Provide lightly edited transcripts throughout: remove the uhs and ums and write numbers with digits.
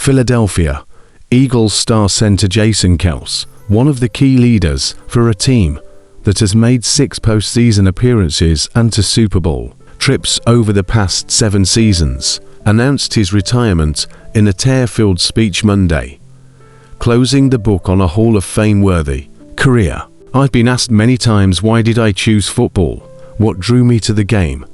Philadelphia. Eagles star center Jason Kelce, one of the key leaders for a team that has made 6 postseason appearances and 2 Super Bowl trips over the past 7 seasons, announced his retirement in a tear-filled speech Monday, closing the book on a Hall of Fame-worthy career. "I've been asked many times why did I choose football, what drew me to the game,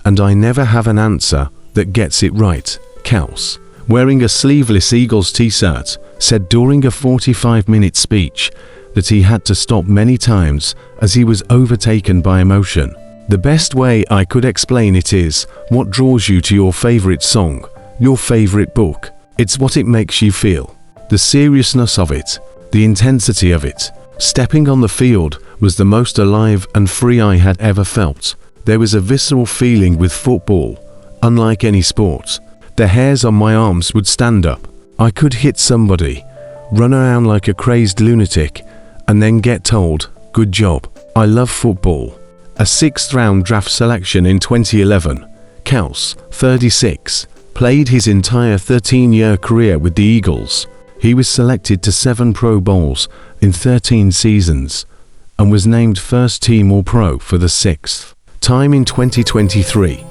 and I never have an answer that gets it right," Kelce, wearing a sleeveless Eagles t-shirt, said during a 45-minute speech that he had to stop many times as he was overtaken by emotion. "The best way I could explain it is what draws you to your favorite song, your favorite book. It's what it makes you feel. The seriousness of it, the intensity of it. Stepping on the field was the most alive and free I had ever felt. There was a visceral feeling with football, unlike any sport. The hairs on my arms would stand up. I could hit somebody, run around like a crazed lunatic, and then get told, 'Good job.' I love football." A 6th-round draft selection in 2011, Kelce, 36, played his entire 13-year career with the Eagles. He was selected to 7 Pro Bowls in 13 seasons and was named first-team All-Pro for the 6th time in 2023,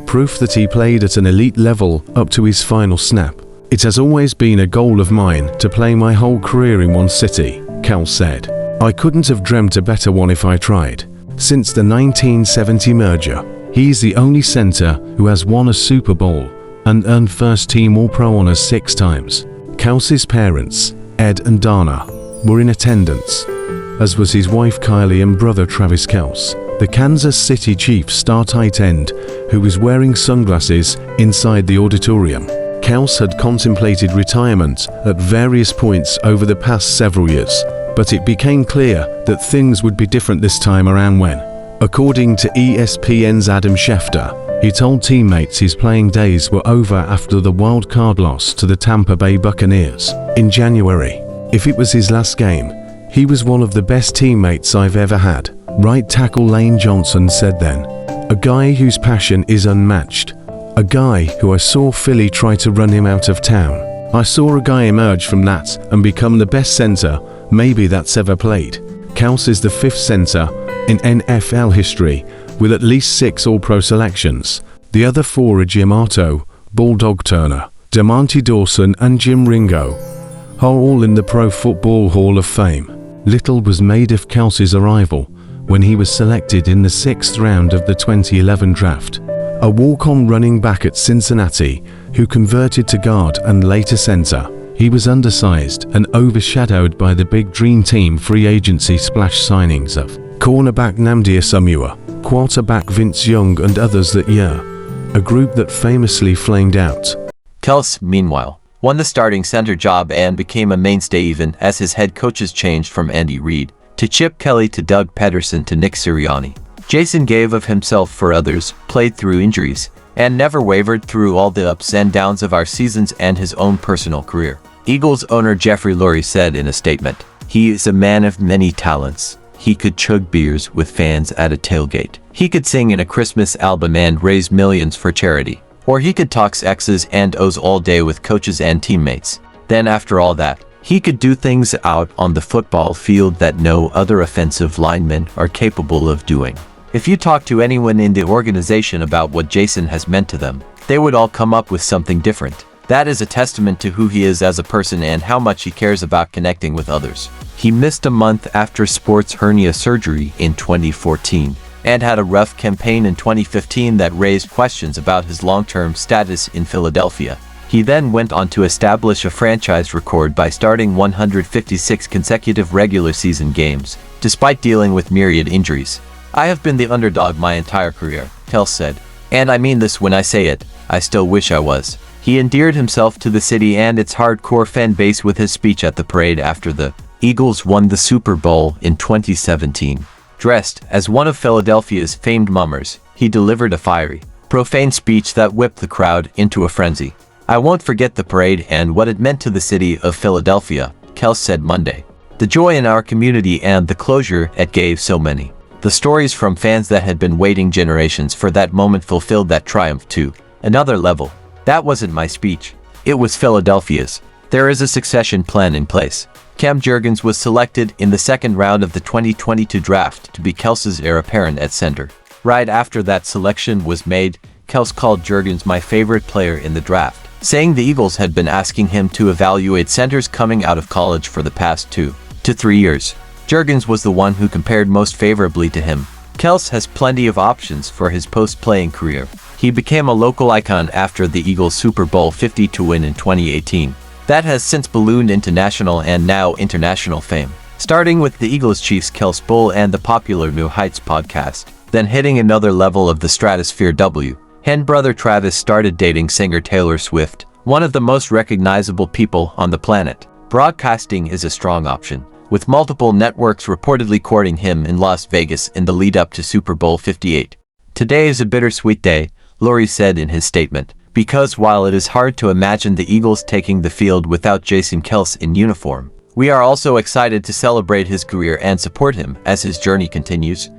proof that he played at an elite level up to his final snap. "It has always been a goal of mine to play my whole career in one city," Kelce said. "I couldn't have dreamt a better one if I tried." Since the 1970 merger, he's the only center who has won a Super Bowl and earned first-team All-Pro honors 6 times. Kelce's parents, Ed and Dana, were in attendance, as was his wife Kylie and brother Travis Kelce, the Kansas City Chiefs star tight end, who was wearing sunglasses inside the auditorium. Kelce had contemplated retirement at various points over the past several years, but it became clear that things would be different this time around when, according to ESPN's Adam Schefter, he told teammates his playing days were over after the wild card loss to the Tampa Bay Buccaneers in January. If it was his last game, he was one of the best teammates I've ever had, right tackle Lane Johnson said then. "A guy whose passion is unmatched. A guy who I saw Philly try to run him out of town. I saw a guy emerge from that and become the best center maybe that's ever played." Kelce is the 5th center in NFL history with at least 6 All-Pro selections. The other 4 are Jim Otto, Bulldog Turner, Demonte Dawson and Jim Ringo, are all in the Pro Football Hall of Fame. Little was made of Kelce's arrival when he was selected in the 6th round of the 2011 draft. A walk-on running back at Cincinnati who converted to guard and later center. He was undersized and overshadowed by the big dream team free agency splash signings of cornerback Nnamdi Asomugha, quarterback Vince Young and others that year, a group that famously flamed out. Kelce, meanwhile, won the starting center job and became a mainstay even as his head coaches changed from Andy Reid to Chip Kelly to Doug Peterson to Nick Sirianni. Jason gave of himself for others, played through injuries, and never wavered through all the ups and downs of our seasons and his own personal career. Eagles owner Jeffrey Lurie said in a statement, "He is a man of many talents. He could chug beers with fans at a tailgate. He could sing in a Christmas album and raise millions for charity. Or he could talk X's and O's all day with coaches and teammates. Then after all that, he could do things out on the football field that no other offensive linemen are capable of doing." If you talk to anyone in the organization about what Jason has meant to them, they would all come up with something different. That is a testament to who he is as a person and how much he cares about connecting with others. He missed a month after sports hernia surgery in 2014 and had a rough campaign in 2015 that raised questions about his long-term status in Philadelphia. He then went on to establish a franchise record by starting 156 consecutive regular season games, despite dealing with myriad injuries. "I have been the underdog my entire career," Kelce said. "And I mean this when I say it, I still wish I was." He endeared himself to the city and its hardcore fan base with his speech at the parade after the Eagles won the Super Bowl in 2017. Dressed as one of Philadelphia's famed mummers, he delivered a fiery, profane speech that whipped the crowd into a frenzy. "I won't forget the parade and what it meant to the city of Philadelphia," Kelce said Monday. "The joy in our community and the closure it gave so many. The stories from fans that had been waiting generations for that moment fulfilled that triumph to another level. That wasn't my speech. It was Philadelphia's. There is a succession plan in place. Cam Jurgens was selected in the second round of the 2022 draft to be Kelce's heir apparent at center. Right after that selection was made, Kelce called Jurgens my favorite player in the draft, saying the Eagles had been asking him to evaluate centers coming out of college for the past 2 to 3 years. Jurgens was the one who compared most favorably to him. Kelce has plenty of options for his post-playing career. He became a local icon after the Eagles' Super Bowl 52 win in 2018. That has since ballooned into national and now international fame, starting with the Eagles-Chiefs Kelce Bowl and the popular New Heights podcast, then hitting another level of the stratosphere. Hen brother Travis started dating singer Taylor Swift, one of the most recognizable people on the planet. Broadcasting is a strong option, with multiple networks reportedly courting him in Las Vegas in the lead-up to Super Bowl 58. "Today is a bittersweet day," Laurie said in his statement, "because while it is hard to imagine the Eagles taking the field without Jason Kelce in uniform, we are also excited to celebrate his career and support him as his journey continues."